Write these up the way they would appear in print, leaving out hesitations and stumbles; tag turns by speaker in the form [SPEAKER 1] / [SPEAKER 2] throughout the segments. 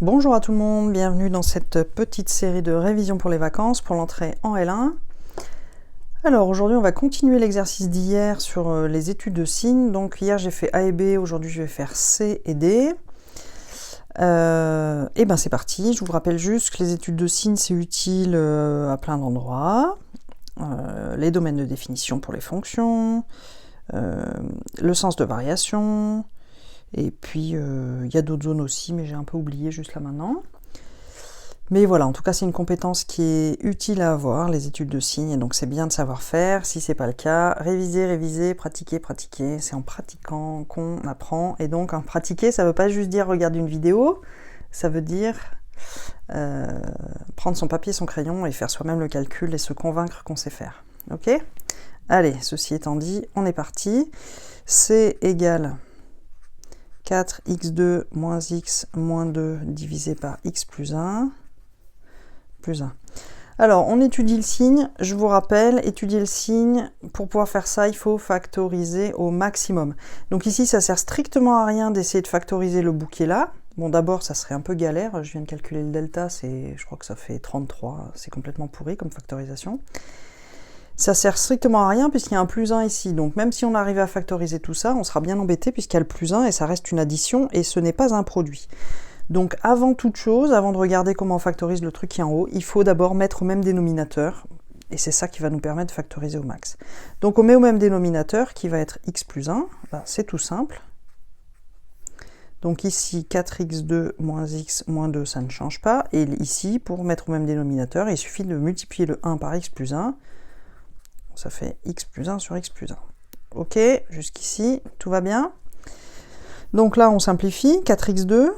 [SPEAKER 1] Bonjour à tout le monde, bienvenue dans cette petite série de révisions pour les vacances, pour l'entrée en L1. Alors aujourd'hui on va continuer l'exercice d'hier sur les études de signes. Donc hier j'ai fait A et B, aujourd'hui je vais faire C et D. Et ben c'est parti, je vous rappelle juste que les études de signes c'est utile à plein d'endroits. Les domaines de définition pour les fonctions, le sens de variation, et puis il y a d'autres zones aussi, mais j'ai un peu oublié juste là maintenant. Mais voilà, en tout cas c'est une compétence qui est utile à avoir, les études de signes, et donc c'est bien de savoir faire. Si c'est pas le cas, réviser, pratiquer. C'est en pratiquant qu'on apprend. Et donc en pratiquer, ça veut pas juste dire regarder une vidéo, ça veut dire prendre son papier, son crayon et faire soi-même le calcul et se convaincre qu'on sait faire. Ok ? Allez, ceci étant dit, on est parti. C égale 4x2 moins x moins 2 divisé par x plus 1. Plus 1. Alors, on étudie le signe. Je vous rappelle, étudier le signe, pour pouvoir faire ça, il faut factoriser au maximum. Donc ici, ça sert strictement à rien d'essayer de factoriser le bout qui est là. Bon, d'abord, ça serait un peu galère. Je viens de calculer le delta, je crois que ça fait 33. C'est complètement pourri comme factorisation. Ça sert strictement à rien puisqu'il y a un plus 1 ici. Donc même si on arrive à factoriser tout ça, on sera bien embêté puisqu'il y a le plus 1 et ça reste une addition et ce n'est pas un produit. Donc avant toute chose, avant de regarder comment on factorise le truc qui est en haut, il faut d'abord mettre au même dénominateur. Et c'est ça qui va nous permettre de factoriser au max. Donc on met au même dénominateur qui va être x plus 1. Là, c'est tout simple. Donc ici, 4x2 moins x moins 2, ça ne change pas. Et ici, pour mettre au même dénominateur, il suffit de multiplier le 1 par x plus 1. Ça fait x plus 1 sur x plus 1. Ok, jusqu'ici, tout va bien. Donc là, on simplifie. 4x2.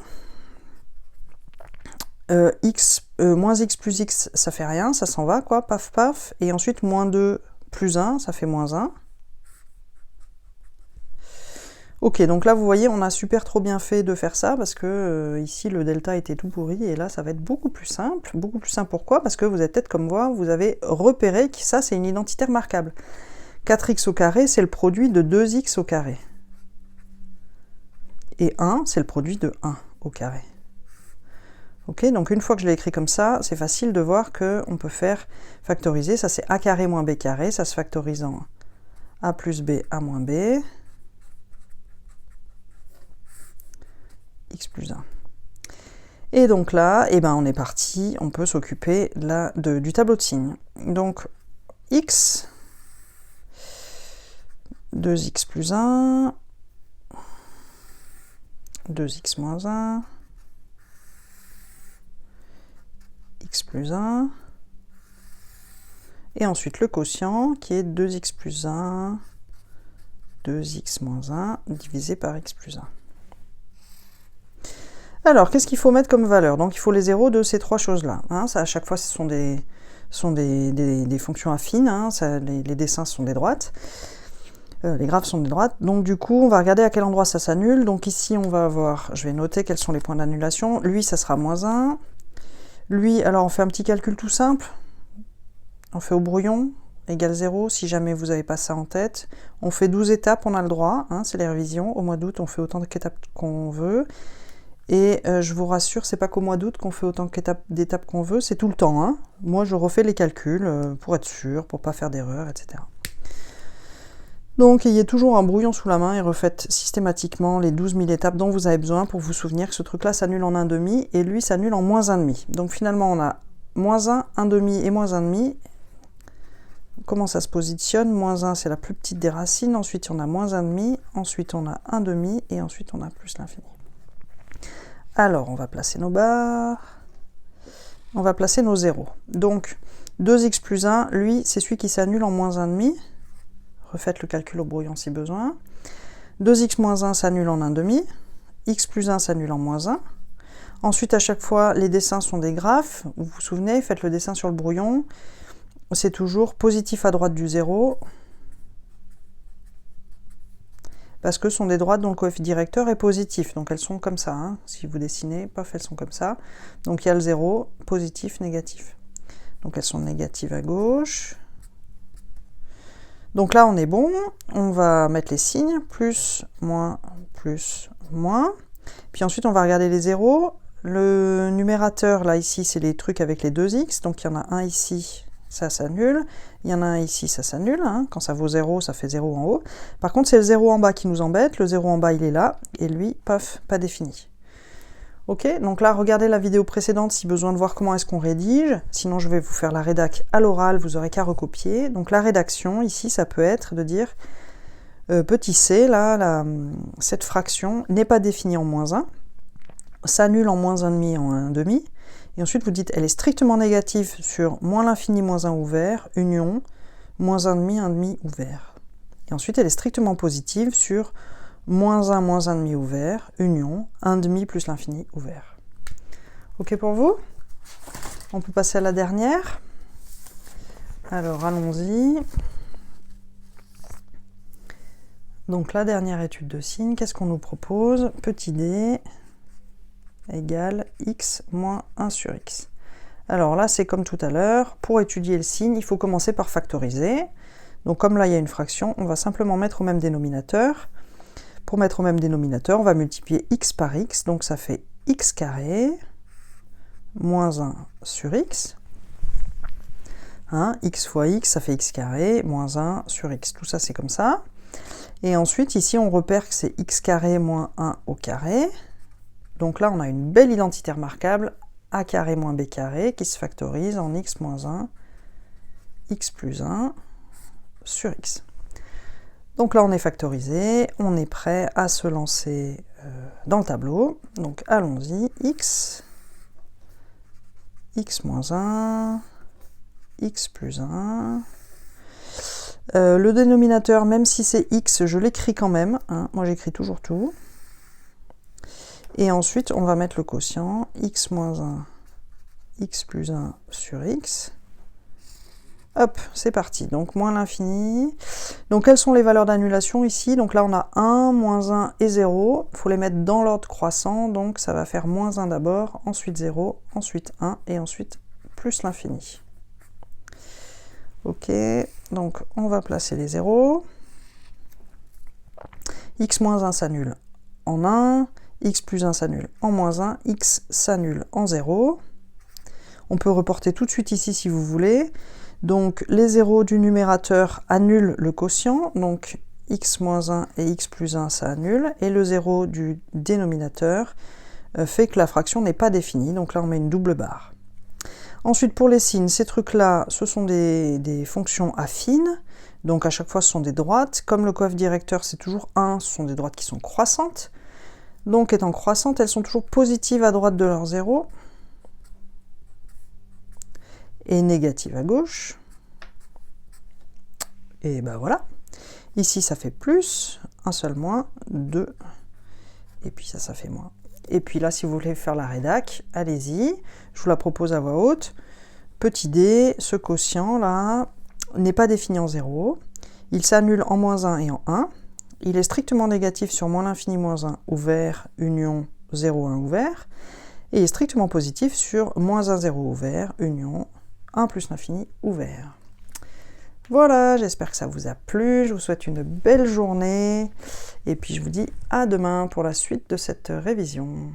[SPEAKER 1] Moins x plus x, ça fait rien, ça s'en va, quoi, paf, paf. Et ensuite, moins 2 plus 1, ça fait moins 1. Ok, donc là, vous voyez, on a super trop bien fait de faire ça, parce que ici, le delta était tout pourri, et là, ça va être beaucoup plus simple. Beaucoup plus simple, pourquoi ? Parce que vous êtes peut-être comme moi, vous avez repéré que ça, c'est une identité remarquable. 4x au carré, c'est le produit de 2x au carré. Et 1, c'est le produit de 1 au carré. Ok, donc une fois que je l'ai écrit comme ça, c'est facile de voir qu'on peut faire factoriser. Ça, c'est a carré moins b carré, ça se factorise en a plus b, a moins b. X plus 1. Et donc là, eh ben, on est parti, on peut s'occuper du tableau de signes. Donc, x, 2x plus 1, 2x moins 1, x plus 1, et ensuite le quotient qui est 2x plus 1, 2x moins 1, divisé par x plus 1. Alors, qu'est-ce qu'il faut mettre comme valeur ? Donc, il faut les zéros de ces trois choses-là. Hein, ça, à chaque fois, ce sont des fonctions affines. Hein, les dessins sont des droites. Les graphes sont des droites. Donc, du coup, on va regarder à quel endroit ça s'annule. Donc, ici, on va avoir... Je vais noter quels sont les points d'annulation. Lui, ça sera moins 1. Lui, alors, on fait un petit calcul tout simple. On fait au brouillon, égale 0, si jamais vous n'avez pas ça en tête. On fait 12 étapes, on a le droit. Hein, c'est les révisions. Au mois d'août, on fait autant d'étapes qu'on veut. Et je vous rassure, c'est pas qu'au mois d'août qu'on fait autant d'étapes qu'on veut, c'est tout le temps. Hein. Moi, je refais les calculs pour être sûr, pour pas faire d'erreur, etc. Donc, ayez toujours un brouillon sous la main et refaites systématiquement les 12 000 étapes dont vous avez besoin pour vous souvenir que ce truc-là s'annule en 1,5 et lui s'annule en moins 1,5. Donc, finalement, on a moins 1, 1,5 et moins 1,5. Comment ça se positionne ? Moins 1, c'est la plus petite des racines. Ensuite, on a moins 1,5. Ensuite, on a 1,5. Et ensuite, on a plus l'infini. Alors, on va placer nos barres, on va placer nos zéros. Donc, 2x plus 1, lui, c'est celui qui s'annule en moins 1,5. Refaites le calcul au brouillon si besoin. 2x moins 1 s'annule en 1,5. X plus 1 s'annule en moins 1. Ensuite, à chaque fois, les dessins sont des graphes. Vous vous souvenez, faites le dessin sur le brouillon. C'est toujours positif à droite du 0. Parce que ce sont des droites dont le coefficient directeur est positif. Donc elles sont comme ça. Hein. Si vous dessinez, paf, elles sont comme ça. Donc il y a le 0, positif, négatif. Donc elles sont négatives à gauche. Donc là, on est bon. On va mettre les signes. Plus, moins, plus, moins. Puis ensuite, on va regarder les zéros. Le numérateur, là, ici, c'est les trucs avec les 2x. Donc, il y en a un ici, ça s'annule. Il y en a un ici, ça s'annule. Hein. Quand ça vaut 0, ça fait 0 en haut. Par contre, c'est le 0 en bas qui nous embête. Le 0 en bas, il est là. Et lui, paf, pas défini. Ok, donc là, regardez la vidéo précédente si besoin de voir comment est-ce qu'on rédige. Sinon, je vais vous faire la rédac à l'oral, vous aurez qu'à recopier. Donc la rédaction, ici, ça peut être de dire petit c, là, cette fraction n'est pas définie en moins 1, s'annule en moins 1,5 en 1,5, et ensuite vous dites elle est strictement négative sur moins l'infini moins 1 ouvert, union, moins 1,5, 1,5 ouvert. Et ensuite elle est strictement positive sur moins 1, moins 1,5 ouvert, union, 1,5 plus l'infini ouvert. Ok pour vous? On peut passer à la dernière. Alors allons-y. Donc la dernière étude de signe, qu'est-ce qu'on nous propose? Petit d égale x moins 1 sur x. Alors là, c'est comme tout à l'heure, pour étudier le signe, il faut commencer par factoriser. Donc comme là, il y a une fraction, on va simplement mettre au même dénominateur. Pour mettre au même dénominateur, on va multiplier x par x, donc ça fait x carré moins 1 sur x. Hein, x fois x, ça fait x carré moins 1 sur x. Tout ça, c'est comme ça. Et ensuite, ici, on repère que c'est x carré moins 1 au carré. Donc là, on a une belle identité remarquable, a carré moins b carré, qui se factorise en x moins 1, x plus 1 sur x. Donc là, on est factorisé, on est prêt à se lancer dans le tableau. Donc allons-y, x moins 1, x plus 1. Le dénominateur, même si c'est x, je l'écris quand même. Hein. Moi, j'écris toujours tout. Et ensuite, on va mettre le quotient, x moins 1, x plus 1 sur x. Hop, c'est parti. Donc, moins l'infini. Donc, quelles sont les valeurs d'annulation ici? Donc là, on a 1, moins 1 et 0. Il faut les mettre dans l'ordre croissant. Donc, ça va faire moins 1 d'abord, ensuite 0, ensuite 1, et ensuite plus l'infini. Ok, donc on va placer les 0. X moins 1 s'annule en 1. X plus 1 s'annule en moins 1. X s'annule en 0. On peut reporter tout de suite ici si vous voulez. Donc les 0 du numérateur annulent le quotient, donc x moins 1 et x plus 1 ça annule, et le 0 du dénominateur fait que la fraction n'est pas définie, donc là on met une double barre. Ensuite pour les signes, ces trucs-là, ce sont des fonctions affines, donc à chaque fois ce sont des droites, comme le coefficient directeur c'est toujours 1, ce sont des droites qui sont croissantes, donc étant croissantes, elles sont toujours positives à droite de leur 0, et négative à gauche. Et ben voilà. Ici, ça fait plus, un seul moins, 2. Et puis ça fait moins. Et puis là, si vous voulez faire la rédac, allez-y. Je vous la propose à voix haute. Petit d, ce quotient-là n'est pas défini en 0. Il s'annule en moins 1 et en 1. Il est strictement négatif sur moins l'infini moins 1 ouvert, union 0, 1 ouvert. Et il est strictement positif sur moins 1, 0 ouvert, union 1 plus l'infini ouvert. Voilà, j'espère que ça vous a plu, je vous souhaite une belle journée, et puis je vous dis à demain pour la suite de cette révision.